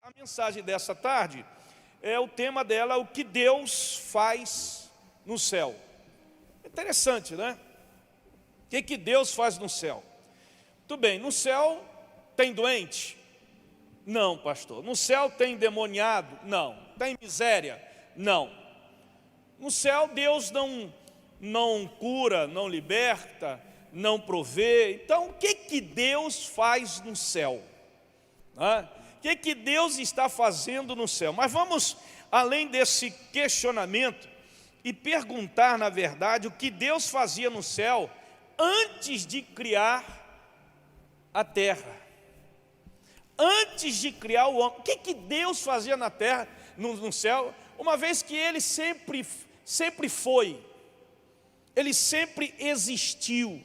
A mensagem dessa tarde o tema dela, o que Deus faz no céu. Interessante, né? O que Deus faz no céu? Tudo bem, no céu tem doente? Não, pastor. No céu tem endemoniado? Não. Tem miséria? Não. No céu Deus não cura, não liberta, não provê. Então o que Deus faz no céu? O que Deus está fazendo no céu? Mas vamos além desse questionamento e perguntar, na verdade, o que Deus fazia no céu antes de criar a terra. Antes de criar o homem. O que Deus fazia na terra, no céu, uma vez que Ele sempre foi, Ele sempre existiu,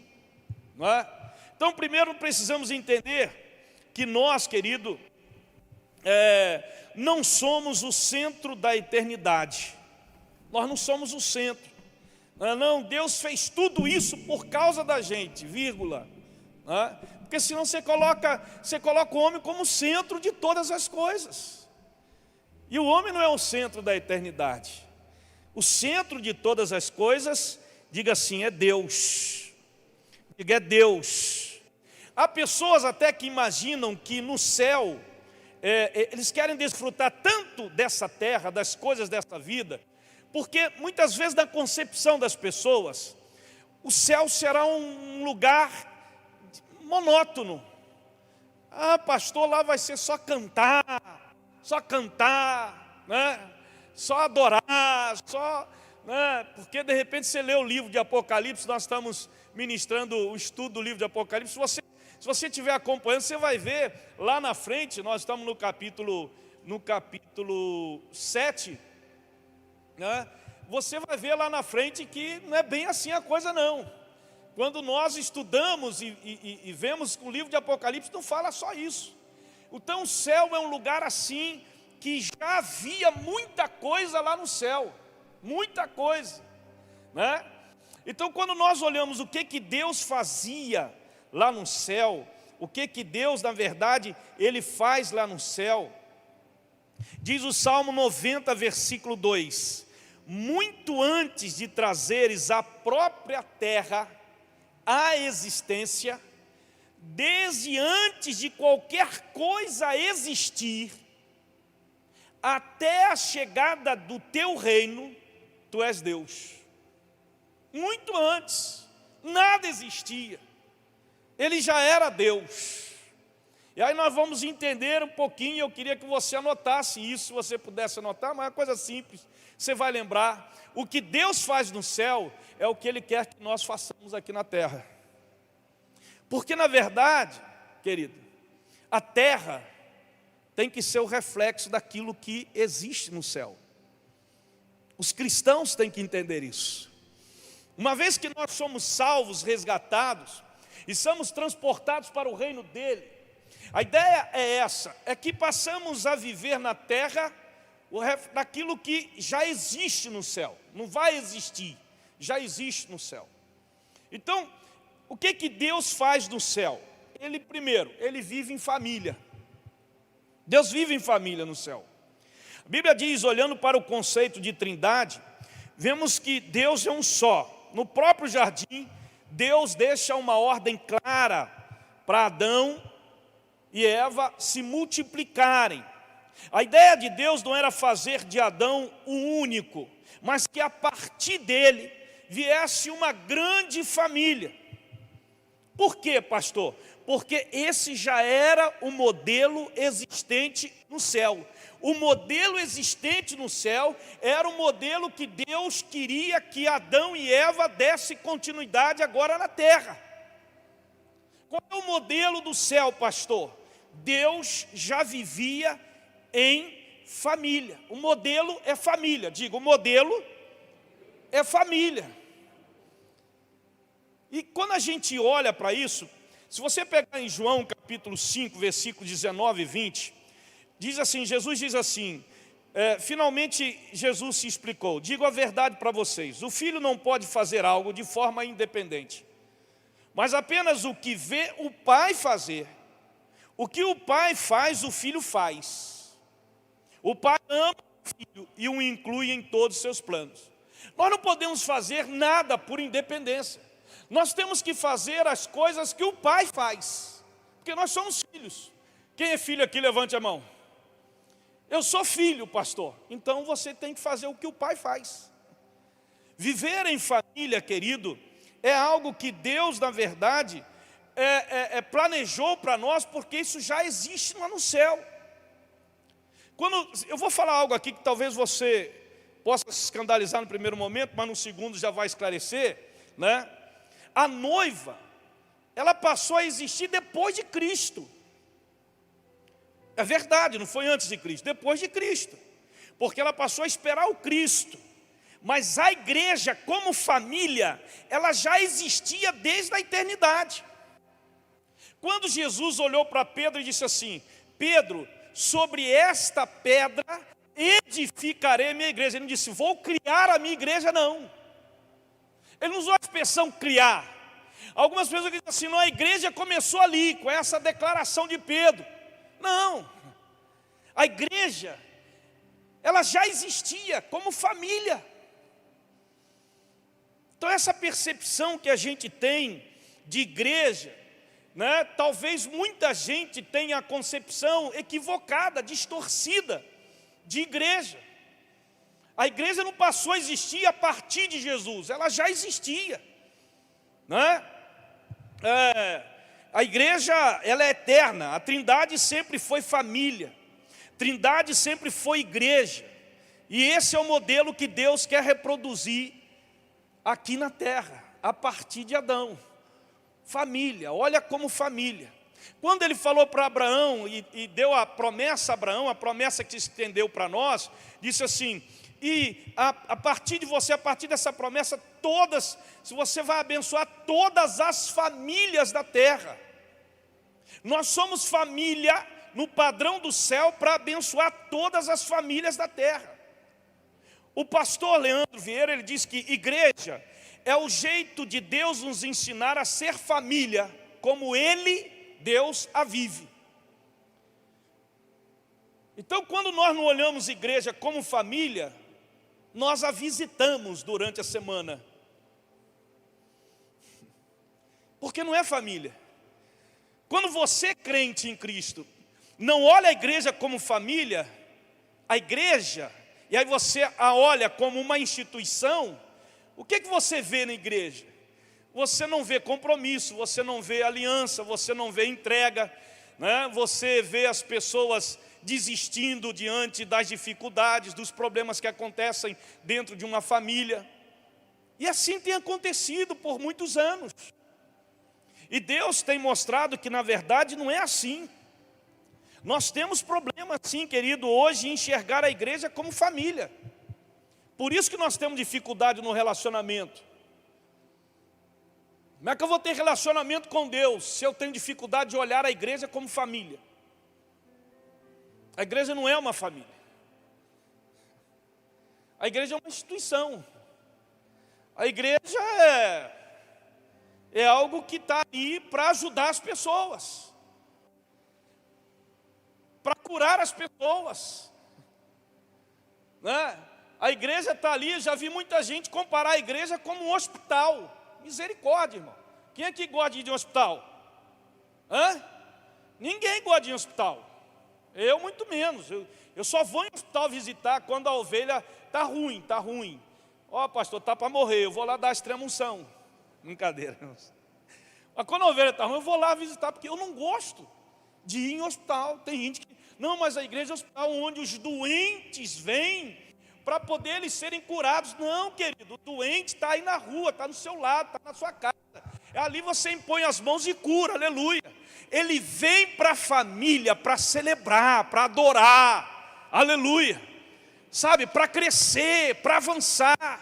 não é? Então, primeiro precisamos entender que nós, querido, não somos o centro da eternidade. Nós não somos o centro. Não, Deus fez tudo isso por causa da gente, vírgula. Porque senão você coloca o homem como centro de todas as coisas. E o homem não é o centro da eternidade. O centro de todas as coisas, diga assim, é Deus. Diga, é Deus. Há pessoas até que imaginam que no céu, eles querem desfrutar tanto dessa terra, das coisas dessa vida, porque muitas vezes na concepção das pessoas, o céu será um lugar monótono. Pastor, lá vai ser só cantar, né? Só adorar, né? Porque de repente você lê o livro de Apocalipse, nós estamos ministrando o estudo do livro de Apocalipse. Se você estiver acompanhando, você vai ver lá na frente, nós estamos no capítulo 7, né? Você vai ver lá na frente que não é bem assim a coisa não. Quando nós estudamos e vemos que o livro de Apocalipse não fala só isso. Então o céu é um lugar assim, que já havia muita coisa lá no céu. Muita coisa, né? Então quando nós olhamos o que Deus fazia lá no céu, o que Deus, na verdade, Ele faz lá no céu, diz o Salmo 90, versículo 2: muito antes de trazeres a própria terra à existência, desde antes de qualquer coisa existir, até a chegada do teu reino, tu és Deus. Muito antes, nada existia. Ele já era Deus. E aí nós vamos entender um pouquinho, eu queria que você anotasse isso, se você pudesse anotar, mas é uma coisa simples. Você vai lembrar, o que Deus faz no céu é o que Ele quer que nós façamos aqui na terra. Porque na verdade, querido, a terra tem que ser o reflexo daquilo que existe no céu. Os cristãos têm que entender isso. Uma vez que nós somos salvos, resgatados, e somos transportados para o reino dele, a ideia é essa, é que passamos a viver na terra daquilo que já existe no céu. Não vai existir, já existe no céu. Então, o que Deus faz no céu? Ele vive em família. Deus vive em família no céu. A Bíblia diz, olhando para o conceito de trindade, vemos que Deus é um só. No próprio jardim, Deus deixa uma ordem clara para Adão e Eva se multiplicarem. A ideia de Deus não era fazer de Adão o único, mas que a partir dele viesse uma grande família. Por quê, pastor? Porque esse já era o modelo existente no céu. O modelo existente no céu era o modelo que Deus queria que Adão e Eva dessem continuidade agora na terra. Qual é o modelo do céu, pastor? Deus já vivia em família. O modelo é família. Diga, o modelo é família. E quando a gente olha para isso, se você pegar em João capítulo 5, versículos 19 e 20, diz assim, Jesus diz assim, finalmente Jesus se explicou: digo a verdade para vocês, o filho não pode fazer algo de forma independente, mas apenas o que vê o pai fazer. O que o pai faz, o filho faz. O pai ama o filho e o inclui em todos os seus planos. Nós não podemos fazer nada por independência. Nós temos que fazer as coisas que o pai faz, porque nós somos filhos. Quem é filho aqui, levante a mão. Eu sou filho, pastor. Então você tem que fazer o que o pai faz. Viver em família, querido, é algo que Deus, na verdade, planejou para nós, porque isso já existe lá no céu. Eu vou falar algo aqui que talvez você possa se escandalizar no primeiro momento, mas no segundo já vai esclarecer, né? A noiva, ela passou a existir depois de Cristo. É verdade, não foi antes de Cristo, depois de Cristo. Porque ela passou a esperar o Cristo. Mas a igreja, como família, ela já existia desde a eternidade. Quando Jesus olhou para Pedro e disse assim: Pedro, sobre esta pedra edificarei a minha igreja. Ele não disse, vou criar a minha igreja, não. Ele não usou a expressão criar. Algumas pessoas dizem assim, não, a igreja começou ali, com essa declaração de Pedro. Não, a igreja, ela já existia como família. Então essa percepção que a gente tem de igreja, né, talvez muita gente tenha a concepção equivocada, distorcida de igreja. A igreja não passou a existir a partir de Jesus, ela já existia, né? A igreja, ela é eterna. A Trindade sempre foi família, Trindade sempre foi igreja, e esse é o modelo que Deus quer reproduzir aqui na terra, a partir de Adão. Família, olha como família. Quando ele falou para Abraão e deu a promessa a Abraão, a promessa que se estendeu para nós, disse assim, e a partir de você, a partir dessa promessa, se você vai abençoar todas as famílias da terra. Nós somos família no padrão do céu para abençoar todas as famílias da terra. O pastor Leandro Vieira, ele diz que igreja é o jeito de Deus nos ensinar a ser família, como Ele, Deus, a vive. Então, quando nós não olhamos igreja como família, nós a visitamos durante a semana. Porque não é família. Quando você, crente em Cristo, não olha a igreja como família, a igreja, e aí você a olha como uma instituição, o que você vê na igreja? Você não vê compromisso, você não vê aliança, você não vê entrega, né? Você vê as pessoas desistindo diante das dificuldades, dos problemas que acontecem dentro de uma família. E assim tem acontecido por muitos anos. E Deus tem mostrado que na verdade não é assim. Nós temos problema sim, querido, hoje em enxergar a igreja como família. Por isso que nós temos dificuldade no relacionamento. Como é que eu vou ter relacionamento com Deus se eu tenho dificuldade de olhar a igreja como família? A igreja não é uma família. A igreja é uma instituição. A igreja é algo que está ali para ajudar as pessoas, para curar as pessoas, né? A igreja está ali, já vi muita gente comparar a igreja como um hospital. Misericórdia, irmão. Quem aqui gosta de ir de um hospital? Hã? Ninguém gosta de ir em hospital. Eu muito menos. Eu só vou em hospital visitar quando a ovelha está ruim, está ruim. Ó, pastor, está para morrer, eu vou lá dar a extrema unção. Brincadeira. Mas quando a ovelha está ruim, eu vou lá visitar, porque eu não gosto de ir em hospital. Tem gente que, não, mas a igreja é um hospital onde os doentes vêm para poder eles serem curados. Não, querido, o doente está aí na rua, está no seu lado, está na sua casa. Ali você impõe as mãos e cura, aleluia. Ele vem para a família para celebrar, para adorar, aleluia. Sabe, para crescer, para avançar.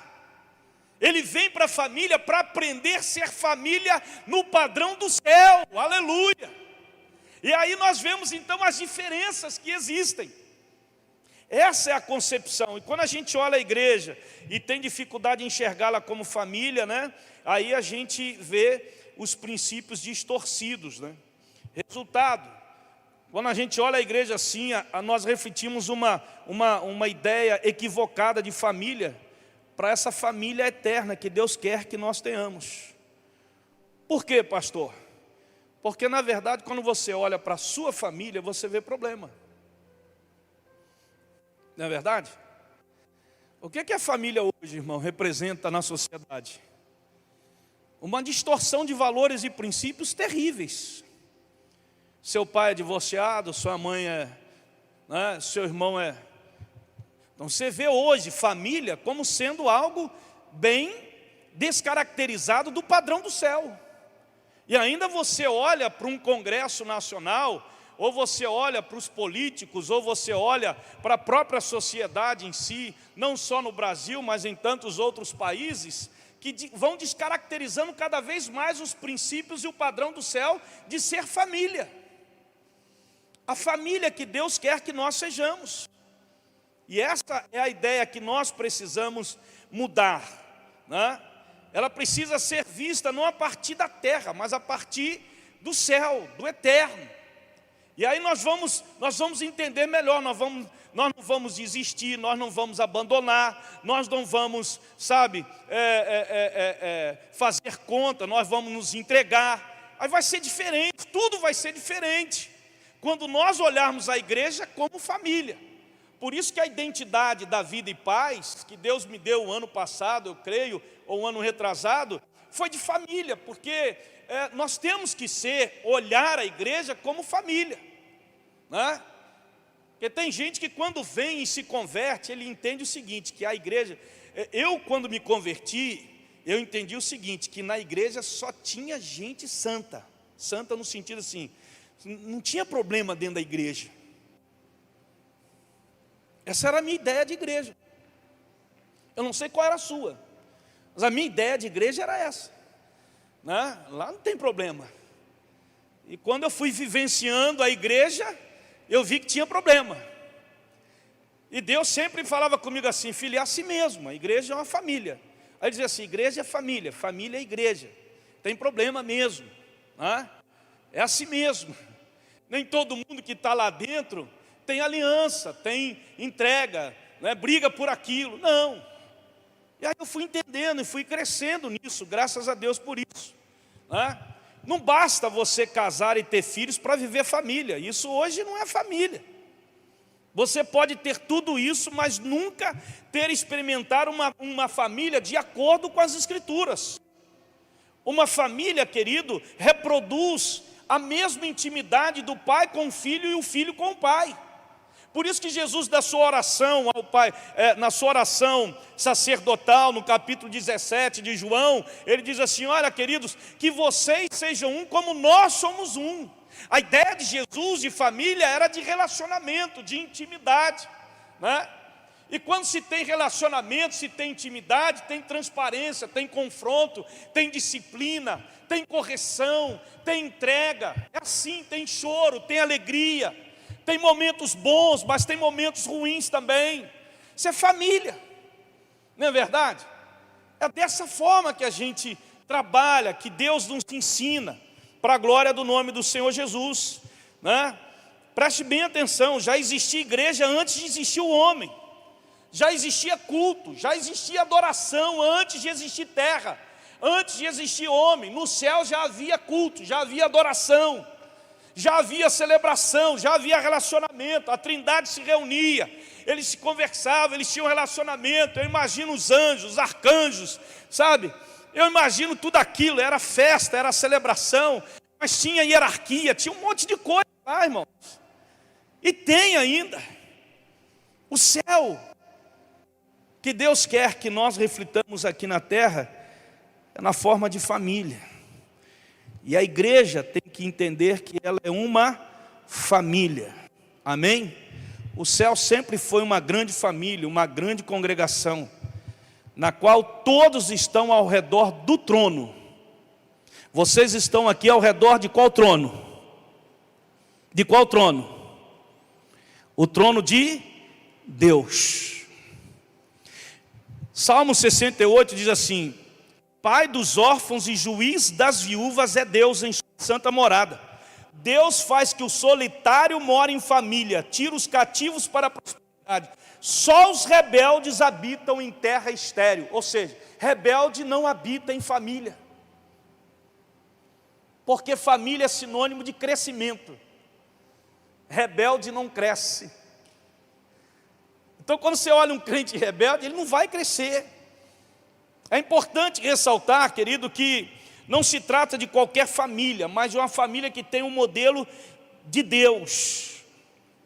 Ele vem para a família para aprender a ser família no padrão do céu, aleluia. E aí nós vemos então as diferenças que existem. Essa é a concepção. E quando a gente olha a igreja e tem dificuldade em enxergá-la como família, né? Aí a gente vê os princípios distorcidos, né? Resultado, Quando a gente olha a igreja assim, nós refletimos uma ideia equivocada de família, para essa família eterna que Deus quer que nós tenhamos. Por quê, pastor? Porque na verdade, quando você olha para a sua família, você vê problema. Não é verdade? O que a família hoje, irmão, representa na sociedade? Uma distorção de valores e princípios terríveis. Seu pai é divorciado, sua mãe seu irmão é... Então você vê hoje família como sendo algo bem descaracterizado do padrão do céu. E ainda você olha para um congresso nacional, ou você olha para os políticos, ou você olha para a própria sociedade em si, não só no Brasil, mas em tantos outros países, que vão descaracterizando cada vez mais os princípios e o padrão do céu de ser família. A família que Deus quer que nós sejamos. E essa é a ideia que nós precisamos mudar, né? Ela precisa ser vista não a partir da terra, mas a partir do céu, do eterno. E aí nós vamos entender melhor, nós não vamos desistir, nós não vamos abandonar, nós não vamos, fazer conta, nós vamos nos entregar. Aí vai ser diferente, tudo vai ser diferente, quando nós olharmos a igreja como família. Por isso que a identidade da Vida e Paz, que Deus me deu o ano passado, eu creio, ou um ano retrasado, foi de família, porque nós temos que olhar a igreja como família, né? Porque tem gente que quando vem e se converte, ele entende o seguinte, que a igreja... Eu quando me converti, eu entendi o seguinte, que na igreja só tinha gente santa. Santa no sentido assim, não tinha problema dentro da igreja. Essa era a minha ideia de igreja. Eu não sei qual era a sua, mas a minha ideia de igreja era essa, né? Lá não tem problema. E quando eu fui vivenciando a igreja, eu vi que tinha problema. E Deus sempre falava comigo assim, filho, é assim mesmo, a igreja é uma família. Aí ele dizia assim, igreja é família, família é igreja. Tem problema mesmo, né? É assim mesmo. Nem todo mundo que está lá dentro tem aliança, tem entrega, né, briga por aquilo, não. E aí eu fui entendendo e fui crescendo nisso, graças a Deus por isso, né? Não basta você casar e ter filhos para viver família, isso hoje não é família. Você pode ter tudo isso, mas nunca ter experimentado uma família de acordo com as Escrituras. Uma família, querido, reproduz a mesma intimidade do pai com o filho e o filho com o pai. Por isso que Jesus, na sua oração ao Pai, na sua oração sacerdotal, no capítulo 17 de João, ele diz assim, olha queridos, que vocês sejam um como nós somos um. A ideia de Jesus de família era de relacionamento, de intimidade, né? E quando se tem relacionamento, se tem intimidade, tem transparência, tem confronto, tem disciplina, tem correção, tem entrega. É assim, tem choro, tem alegria. Tem momentos bons, mas tem momentos ruins também. Isso é família, não é verdade? É dessa forma que a gente trabalha, que Deus nos ensina, para a glória do nome do Senhor Jesus, né? Preste bem atenção, já existia igreja antes de existir o homem. Já existia culto, já existia adoração antes de existir terra, antes de existir homem. No céu já havia culto, já havia adoração, já havia celebração, já havia relacionamento. A Trindade se reunia, eles se conversavam, eles tinham relacionamento. Eu imagino os anjos, os arcanjos, sabe? Eu imagino tudo aquilo, era festa, era celebração, mas tinha hierarquia, tinha um monte de coisa lá, irmãos. E tem ainda. O céu que Deus quer que nós reflitamos aqui na terra é na forma de família. E a igreja tem que entender que ela é uma família. Amém? O céu sempre foi uma grande família, uma grande congregação, na qual todos estão ao redor do trono. Vocês estão aqui ao redor de qual trono? De qual trono? O trono de Deus. Salmo 68 diz assim: Pai dos órfãos e juiz das viúvas é Deus em sua santa morada. Deus faz que o solitário more em família, tira os cativos para a prosperidade. Só os rebeldes habitam em terra estéril, ou seja, rebelde não habita em família. Porque família é sinônimo de crescimento. Rebelde não cresce. Então quando você olha um crente rebelde, ele não vai crescer. É importante ressaltar, querido, que não se trata de qualquer família, mas de uma família que tem um modelo de Deus.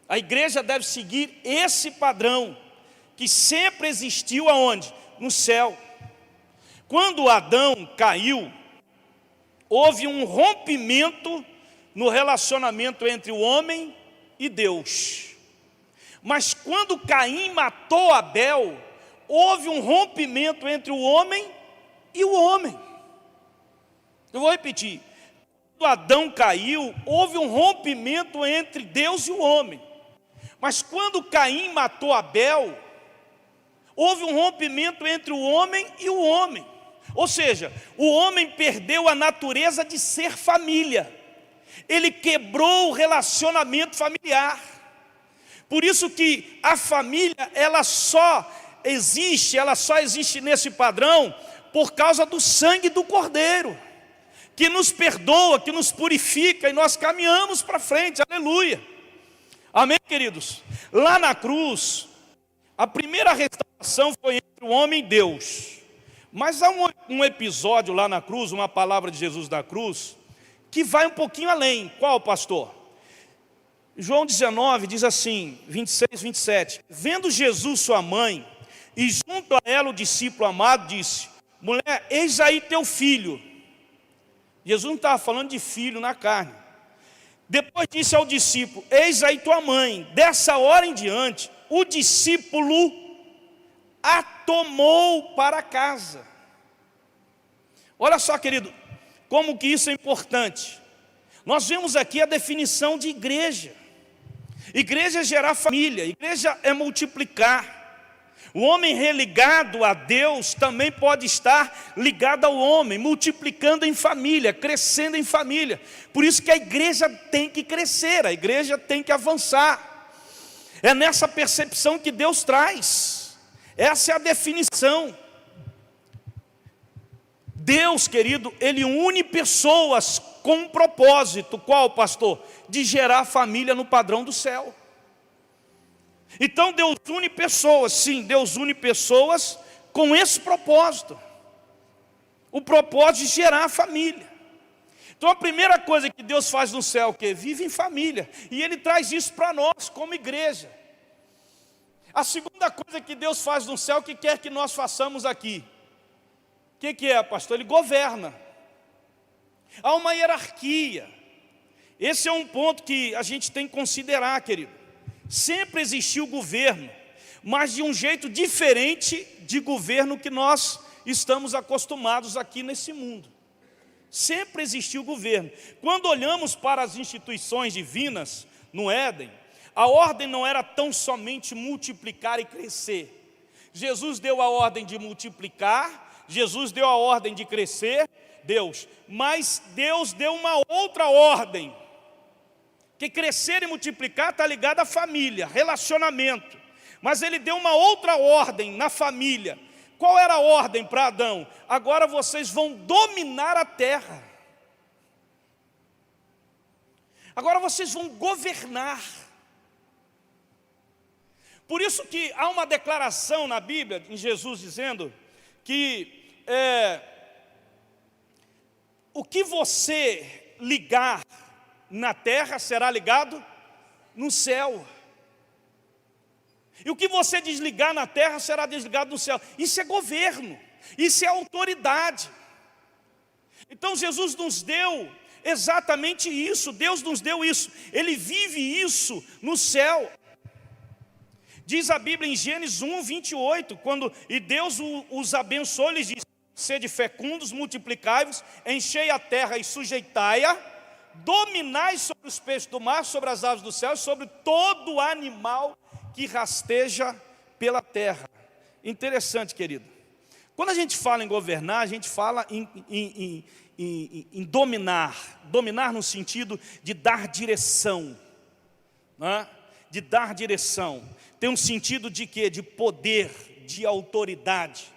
A igreja deve seguir esse padrão, que sempre existiu aonde? No céu. Quando Adão caiu, houve um rompimento no relacionamento entre o homem e Deus. Mas quando Caim matou Abel, houve um rompimento entre o homem e o homem. Eu vou repetir. Quando Adão caiu, houve um rompimento entre Deus e o homem. Mas quando Caim matou Abel, houve um rompimento entre o homem e o homem. Ou seja, o homem perdeu a natureza de ser família. Ele quebrou o relacionamento familiar. Por isso que a família, ela só existe nesse padrão por causa do sangue do Cordeiro, que nos perdoa, que nos purifica, e nós caminhamos para frente, aleluia. Amém, queridos? Lá na cruz, a primeira restauração foi entre o homem e Deus. Mas há um episódio lá na cruz, uma palavra de Jesus na cruz, que vai um pouquinho além. Qual, pastor? João 19 diz assim, 26, 27. Vendo Jesus sua mãe, e junto a ela o discípulo amado, disse: mulher, eis aí teu filho. Jesus não estava falando de filho na carne. Depois disse ao discípulo: eis aí tua mãe. Dessa hora em diante, o discípulo a tomou para casa. Olha só, querido, como que isso é importante. Nós vemos aqui a definição de igreja. Igreja é gerar família, igreja é multiplicar. O homem religado a Deus também pode estar ligado ao homem, multiplicando em família, crescendo em família. Por isso que a igreja tem que crescer, a igreja tem que avançar. É nessa percepção que Deus traz. Essa é a definição. Deus, querido, Ele une pessoas com um propósito. Qual, pastor? De gerar família no padrão do céu. Então Deus une pessoas, sim, Deus une pessoas com esse propósito. O propósito de gerar família. Então a primeira coisa que Deus faz no céu é o quê? Vive em família. E Ele traz isso para nós como igreja. A segunda coisa que Deus faz no céu, que quer que nós façamos aqui. O que é, pastor? Ele governa. Há uma hierarquia. Esse é um ponto que a gente tem que considerar, querido. Sempre existiu governo, mas de um jeito diferente de governo que nós estamos acostumados aqui nesse mundo. Sempre existiu governo. Quando olhamos para as instituições divinas no Éden, a ordem não era tão somente multiplicar e crescer. Jesus deu a ordem de multiplicar, Jesus deu a ordem de crescer, mas Deus deu uma outra ordem. Que crescer e multiplicar está ligado à família, relacionamento. Mas Ele deu uma outra ordem na família. Qual era a ordem para Adão? Agora vocês vão dominar a terra. Agora vocês vão governar. Por isso que há uma declaração na Bíblia, em Jesus dizendo que o que você ligar na terra será ligado no céu. E o que você desligar na terra será desligado no céu. Isso é governo, isso é autoridade. Então Jesus nos deu exatamente isso, Deus nos deu isso. Ele vive isso no céu. Diz a Bíblia em Gênesis 1, 28, e Deus os abençoou, lhes disse: sede fecundos, multiplicai-vos, enchei a terra e sujeitai-a, dominai sobre os peixes do mar, sobre as aves do céu e sobre todo animal que rasteja pela terra. Interessante, querido. Quando a gente fala em governar, a gente fala em dominar. Dominar no sentido de dar direção, né? De dar direção. Tem um sentido de quê? De poder, de autoridade.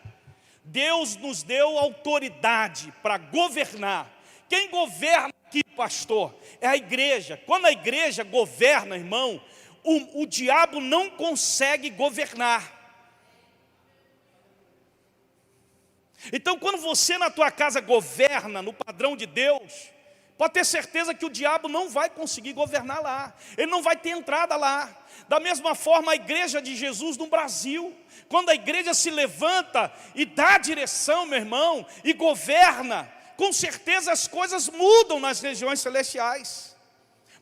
Deus nos deu autoridade para governar. Quem governa aqui, pastor, é a igreja. Quando a igreja governa, irmão, o diabo não consegue governar. Então, quando você na tua casa governa no padrão de Deus, pode ter certeza que o diabo não vai conseguir governar lá. Ele não vai ter entrada lá. Da mesma forma, a igreja de Jesus no Brasil, quando a igreja se levanta e dá direção, meu irmão, e governa, com certeza as coisas mudam nas regiões celestiais.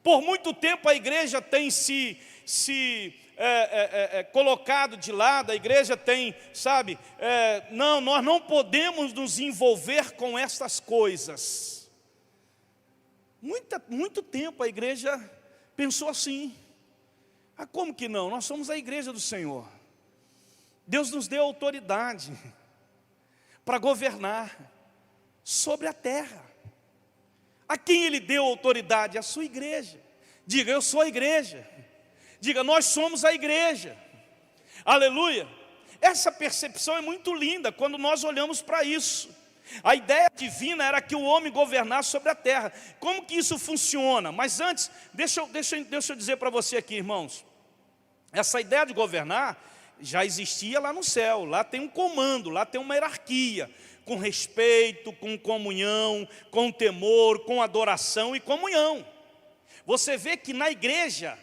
Por muito tempo a igreja tem se colocado de lado, a igreja tem, sabe, não, nós não podemos nos envolver com estas coisas. Muito tempo a igreja pensou assim. Como que não? Nós somos a igreja do Senhor. Deus nos deu autoridade para governar sobre a terra. A quem Ele deu autoridade? A sua igreja. Diga, eu sou a igreja. Diga, nós somos a igreja. Aleluia. Essa percepção é muito linda quando nós olhamos para isso. A ideia divina era que o homem governasse sobre a terra. Como que isso funciona? Mas antes, deixa eu dizer para você aqui, irmãos. Essa ideia de governar já existia lá no céu. Lá tem um comando, lá tem uma hierarquia. Com respeito, com comunhão, com temor, com adoração e comunhão. Você vê que na igreja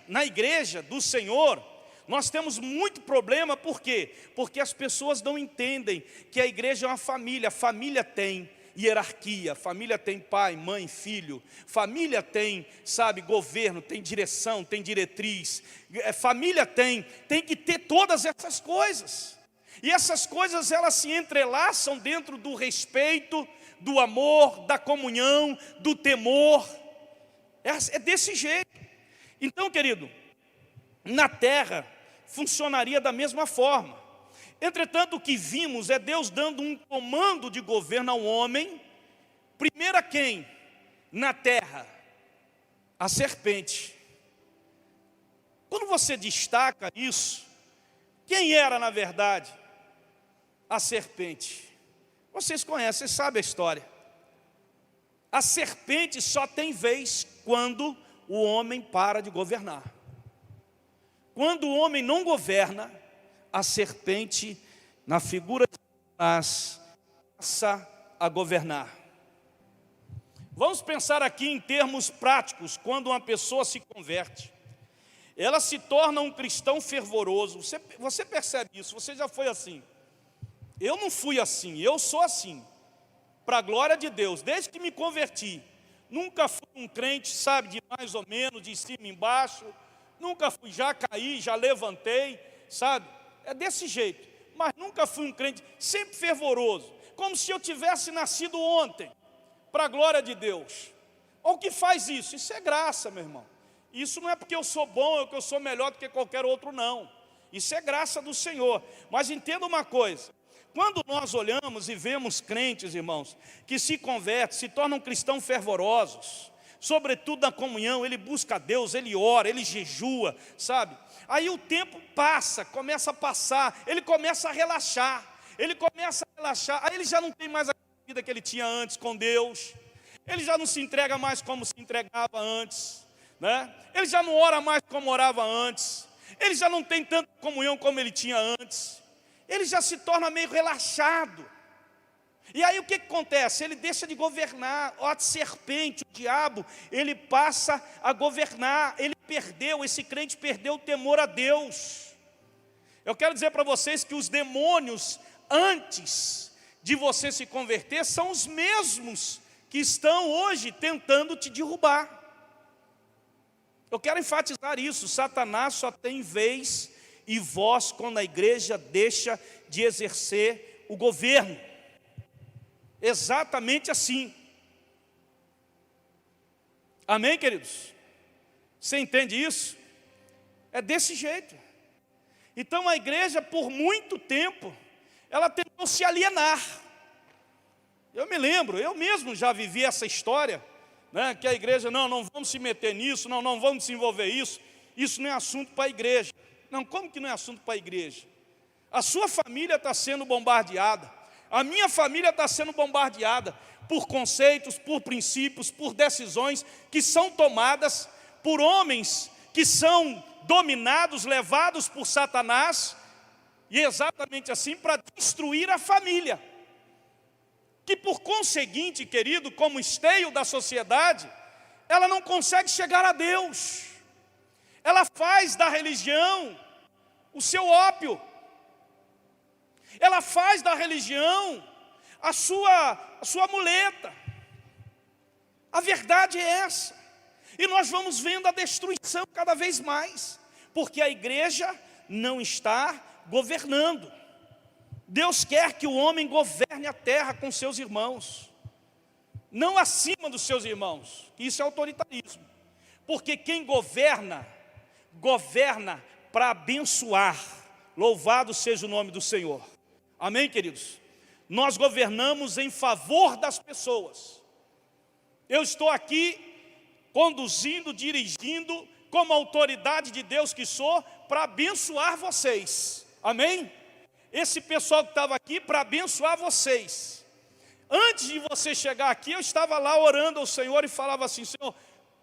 do Senhor, nós temos muito problema, por quê? Porque as pessoas não entendem que a igreja é uma família. A família tem hierarquia, família tem pai, mãe, filho. Família tem, sabe, governo, tem direção, tem diretriz. Família tem que ter todas essas coisas. E essas coisas, elas se entrelaçam dentro do respeito, do amor, da comunhão, do temor. É desse jeito. Então, querido, na terra funcionaria da mesma forma. Entretanto, o que vimos é Deus dando um comando de governo ao homem. Primeiro a quem? Na terra, a serpente. Quando você destaca isso, quem era na verdade a serpente? Vocês conhecem, vocês sabem a história. A serpente só tem vez quando o homem para de governar. Quando o homem não governa, a serpente, na figura de Satanás, passa a governar. Vamos pensar aqui em termos práticos. Quando uma pessoa se converte, ela se torna um cristão fervoroso. Você percebe isso? Você já foi assim? Eu não fui assim, eu sou assim. Para a glória de Deus, desde que me converti, nunca fui um crente, sabe, de mais ou menos, de cima embaixo. Nunca fui, já caí, já levantei, sabe? É desse jeito, mas nunca fui um crente, sempre fervoroso, como se eu tivesse nascido ontem, para a glória de Deus. O que faz isso? Isso é graça, meu irmão. Isso não é porque eu sou bom, ou que eu sou melhor do que qualquer outro, não. Isso é graça do Senhor. Mas entenda uma coisa, quando nós olhamos e vemos crentes, irmãos, que se convertem, se tornam cristãos fervorosos, sobretudo na comunhão, ele busca a Deus, ele ora, ele jejua, sabe? Aí o tempo passa, começa a passar, ele começa a relaxar, aí ele já não tem mais a vida que ele tinha antes com Deus, ele já não se entrega mais como se entregava antes, né? Ele já não ora mais como orava antes, ele já não tem tanta comunhão como ele tinha antes, ele já se torna meio relaxado. E aí o que acontece? Ele deixa de governar. A serpente, o diabo, ele passa a governar. Esse crente perdeu o temor a Deus. Eu quero dizer para vocês que os demônios, antes de você se converter, são os mesmos que estão hoje tentando te derrubar. Eu quero enfatizar isso. Satanás só tem vez e voz quando a igreja deixa de exercer o governo. Exatamente assim. Amém, queridos? Você entende isso? É desse jeito. Então a igreja, por muito tempo, ela tentou se alienar. Eu me lembro, eu mesmo já vivi essa história, né, que a igreja, não vamos se meter nisso, não vamos se envolver isso não é assunto para a igreja. Não, como que não é assunto para a igreja? A sua família está sendo bombardeada, a minha família está sendo bombardeada por conceitos, por princípios, por decisões que são tomadas por homens que são dominados, levados por Satanás, e exatamente assim para destruir a família, que por conseguinte, querido, como esteio da sociedade, ela não consegue chegar a Deus. Ela faz da religião o seu ópio. Ela faz da religião a sua muleta. A verdade é essa. E nós vamos vendo a destruição cada vez mais, porque a igreja não está governando. Deus quer que o homem governe a terra com seus irmãos, não acima dos seus irmãos. Isso é autoritarismo, porque quem governa, governa para abençoar. Louvado seja o nome do Senhor. Amém, queridos? Nós governamos em favor das pessoas. Eu estou aqui conduzindo, dirigindo, como autoridade de Deus que sou, para abençoar vocês. Amém? Esse pessoal que estava aqui para abençoar vocês. Antes de você chegar aqui, eu estava lá orando ao Senhor e falava assim: Senhor,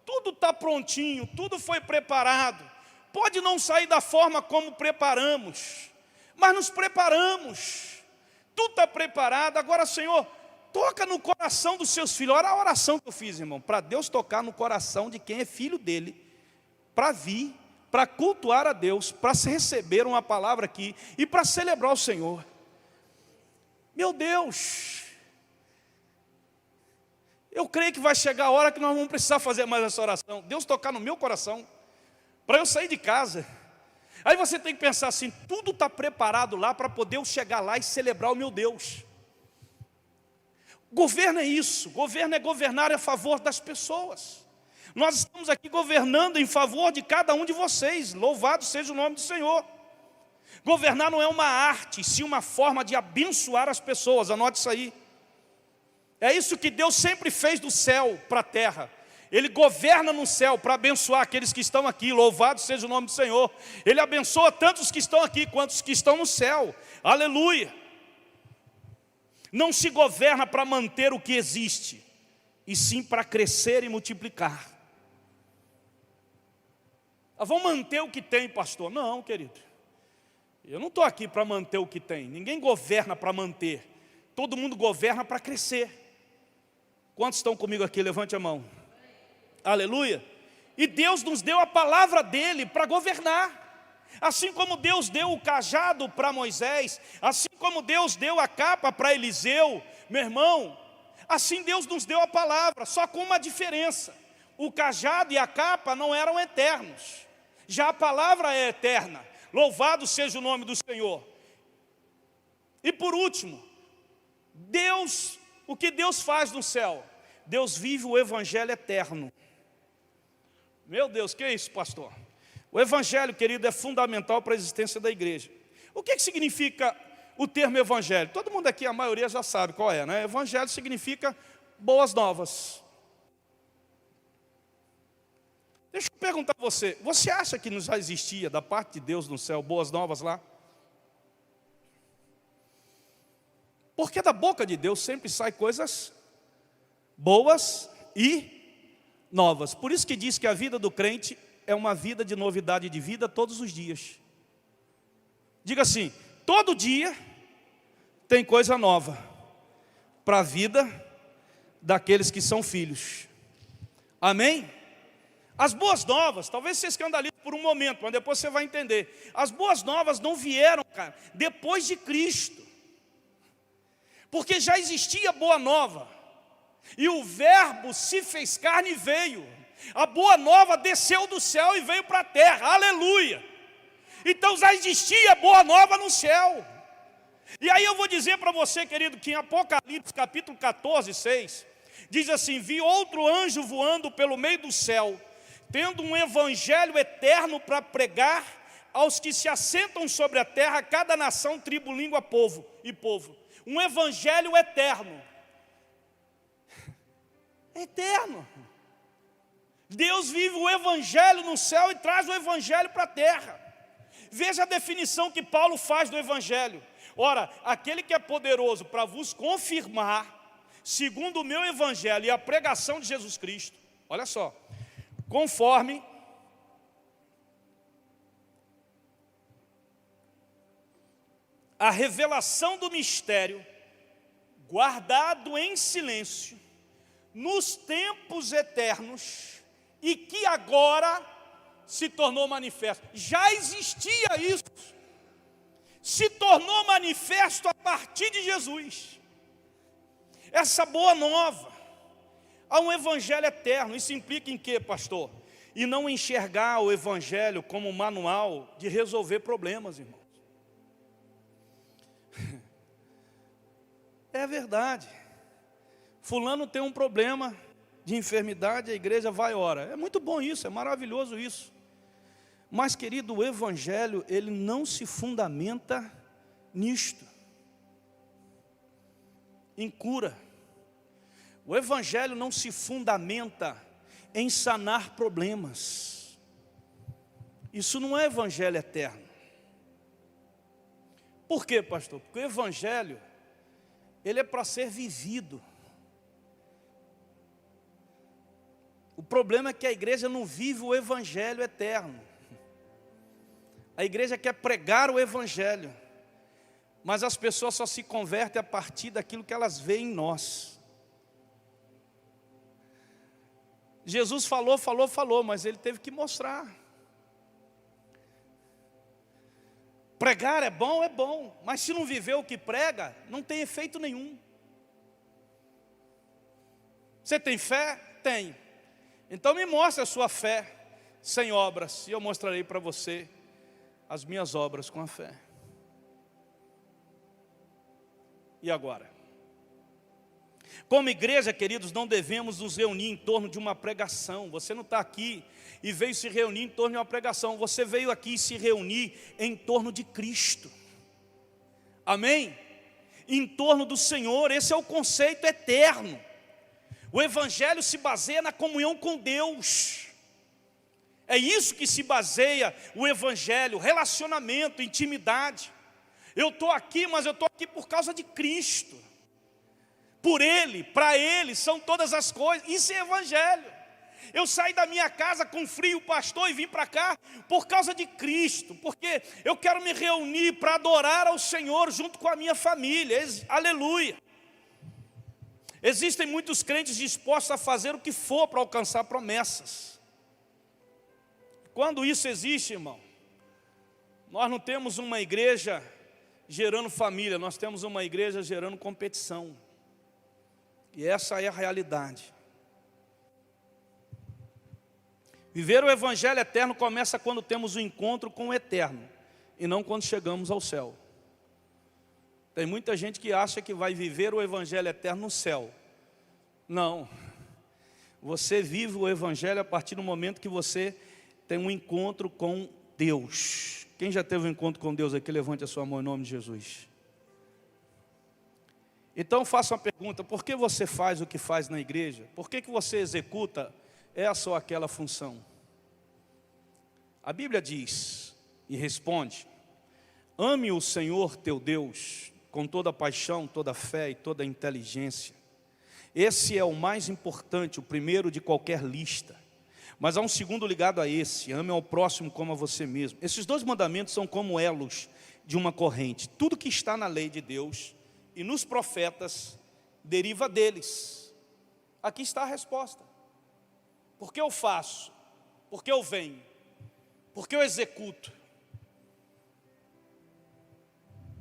tudo está prontinho, tudo foi preparado. Pode não sair da forma como preparamos, mas nos preparamos. Tudo está preparado. Agora, Senhor, toca no coração dos seus filhos. Olha a oração que eu fiz, irmão, para Deus tocar no coração de quem é filho dele, para vir, para cultuar a Deus, para receber uma palavra aqui e para celebrar o Senhor. Meu Deus, eu creio que vai chegar a hora que nós vamos precisar fazer mais essa oração. Deus tocar no meu coração, para eu sair de casa. Aí você tem que pensar assim: tudo está preparado lá para poder eu chegar lá e celebrar o meu Deus. Governo é isso, governo é governar a favor das pessoas. Nós estamos aqui governando em favor de cada um de vocês. Louvado seja o nome do Senhor. Governar não é uma arte, sim uma forma de abençoar as pessoas. Anote isso aí. É isso que Deus sempre fez do céu para a terra. Ele governa no céu para abençoar aqueles que estão aqui. Louvado seja o nome do Senhor. Ele abençoa tanto os que estão aqui quanto os que estão no céu. Aleluia. Não se governa para manter o que existe, e sim para crescer e multiplicar. Vamos manter o que tem, pastor? Não, querido. Eu não estou aqui para manter o que tem. Ninguém governa para manter. Todo mundo governa para crescer. Quantos estão comigo aqui? Levante a mão. Aleluia. E Deus nos deu a palavra dele para governar. Assim como Deus deu o cajado para Moisés, assim como Deus deu a capa para Eliseu, meu irmão, assim Deus nos deu a palavra, só com uma diferença: o cajado e a capa não eram eternos, já a palavra é eterna. Louvado seja o nome do Senhor. E por último, Deus, o que Deus faz no céu? Deus vive o evangelho eterno. Meu Deus, que é isso, pastor? O evangelho, querido, é fundamental para a existência da igreja. O que significa o termo evangelho? Todo mundo aqui, a maioria já sabe qual é, né? Evangelho significa boas novas. Deixa eu perguntar a você: você acha que já existia da parte de Deus no céu boas novas lá? Porque da boca de Deus sempre saem coisas boas e novas. Por isso que diz que a vida do crente é uma vida de novidade de vida todos os dias. Diga assim: todo dia tem coisa nova para a vida daqueles que são filhos. Amém? As boas novas, talvez você escandalize por um momento, mas depois você vai entender. As boas novas não vieram, cara, depois de Cristo. Porque já existia boa nova. E o verbo se fez carne e veio. A boa nova desceu do céu e veio para a terra. Aleluia. Então já existia boa nova no céu. E aí eu vou dizer para você, querido, que em Apocalipse capítulo 14, 6, diz assim: vi outro anjo voando pelo meio do céu, tendo um evangelho eterno para pregar aos que se assentam sobre a terra, cada nação, tribo, língua, povo e povo. Um evangelho eterno. Eterno. Deus vive o evangelho no céu e traz o evangelho para a terra. Veja a definição que Paulo faz do evangelho. Ora, aquele que é poderoso para vos confirmar, segundo o meu evangelho e a pregação de Jesus Cristo, olha só, conforme a revelação do mistério, guardado em silêncio, nos tempos eternos, e que agora se tornou manifesto. Já existia isso, se tornou manifesto a partir de Jesus. Essa boa nova, há um evangelho eterno. Isso implica em quê, pastor? E não enxergar o evangelho como um manual de resolver problemas, irmãos. É verdade. Fulano tem um problema de enfermidade, a igreja vai e ora. É muito bom isso, é maravilhoso isso. Mas, querido, o evangelho, ele não se fundamenta nisto, em cura. O evangelho não se fundamenta em sanar problemas. Isso não é evangelho eterno. Por quê, pastor? Porque o evangelho, ele é para ser vivido. O problema é que a igreja não vive o evangelho eterno. A igreja quer pregar o evangelho, mas as pessoas só se convertem a partir daquilo que elas veem em nós. Jesus falou, mas ele teve que mostrar. Pregar é bom, mas se não viver o que prega, não tem efeito nenhum. Você tem fé? Tenho. Então me mostre a sua fé sem obras, e eu mostrarei para você as minhas obras com a fé. E agora? Como igreja, queridos, não devemos nos reunir em torno de uma pregação. Você não está aqui e veio se reunir em torno de uma pregação. Você veio aqui se reunir em torno de Cristo. Amém? Em torno do Senhor. Esse é o conceito eterno. O evangelho se baseia na comunhão com Deus. É isso que se baseia o evangelho, relacionamento, intimidade. Eu estou aqui, mas eu estou aqui por causa de Cristo. Por Ele, para Ele, são todas as coisas. Isso é evangelho. Eu saí da minha casa com frio, pastor, e vim para cá por causa de Cristo. Porque eu quero me reunir para adorar ao Senhor junto com a minha família. Aleluia. Existem muitos crentes dispostos a fazer o que for para alcançar promessas. Quando isso existe, irmão, nós não temos uma igreja gerando família, nós temos uma igreja gerando competição. E essa é a realidade. Viver o evangelho eterno começa quando temos o encontro com o eterno, e não quando chegamos ao céu. Tem muita gente que acha que vai viver o evangelho eterno no céu. Não. Você vive o evangelho a partir do momento que você tem um encontro com Deus. Quem já teve um encontro com Deus aqui, levante a sua mão em nome de Jesus. Então faça uma pergunta: por que você faz o que faz na igreja? Por que você executa essa ou aquela função? A Bíblia diz e responde: ame o Senhor teu Deus com toda a paixão, toda a fé e toda a inteligência. Esse é o mais importante, o primeiro de qualquer lista. Mas há um segundo ligado a esse: ame ao próximo como a você mesmo. Esses dois mandamentos são como elos de uma corrente. Tudo que está na lei de Deus e nos profetas deriva deles. Aqui está a resposta. Por que eu faço? Por que eu venho? Por que eu executo?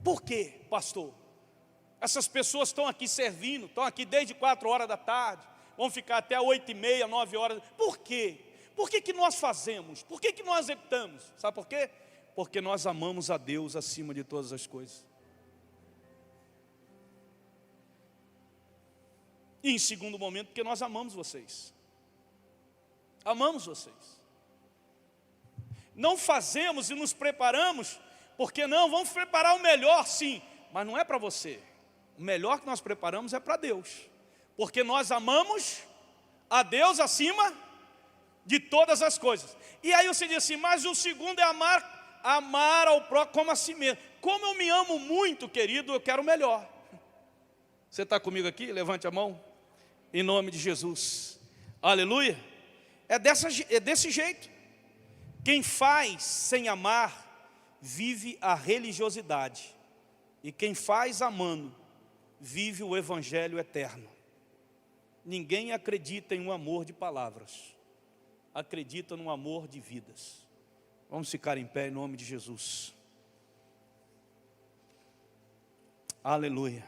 Por quê, pastor? Essas pessoas estão aqui servindo, estão aqui desde 4 horas da tarde, vão ficar até 8h30, 9 horas. Por quê? Por que que nós fazemos? Por que que nós executamos? Sabe por quê? Porque nós amamos a Deus acima de todas as coisas. E em segundo momento, porque nós amamos vocês. Amamos vocês. não fazemos e nos preparamos, porque não, vamos preparar o melhor sim, mas não é para você. O melhor que nós preparamos é para Deus, porque nós amamos a Deus acima de todas as coisas. E aí você diz assim, mas o segundo é amar ao próximo como a si mesmo. Como eu me amo muito, querido, eu quero o melhor. Você está comigo aqui? Levante a mão, em nome de Jesus. Aleluia. É desse jeito. Quem faz sem amar, vive a religiosidade. E quem faz amando, vive o evangelho eterno. Ninguém acredita em um amor de palavras, acredita no amor de vidas. Vamos ficar em pé em nome de Jesus. Aleluia.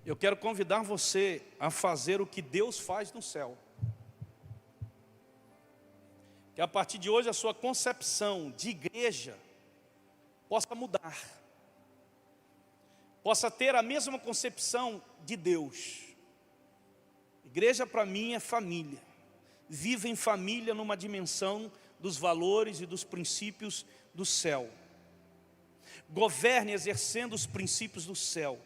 Eu quero convidar você a fazer o que Deus faz no céu. Que a partir de hoje a sua concepção de igreja possa mudar. Possa ter a mesma concepção de Deus. Igreja para mim é família. Vive em família numa dimensão dos valores e dos princípios do céu. Governe exercendo os princípios do céu.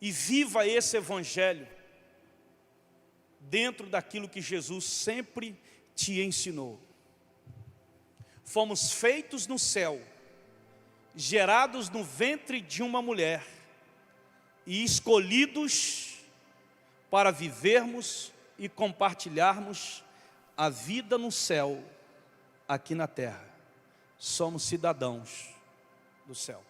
E viva esse evangelho dentro daquilo que Jesus sempre te ensinou. Fomos feitos no céu, gerados no ventre de uma mulher e escolhidos para vivermos e compartilharmos a vida no céu, aqui na terra. Somos cidadãos do céu.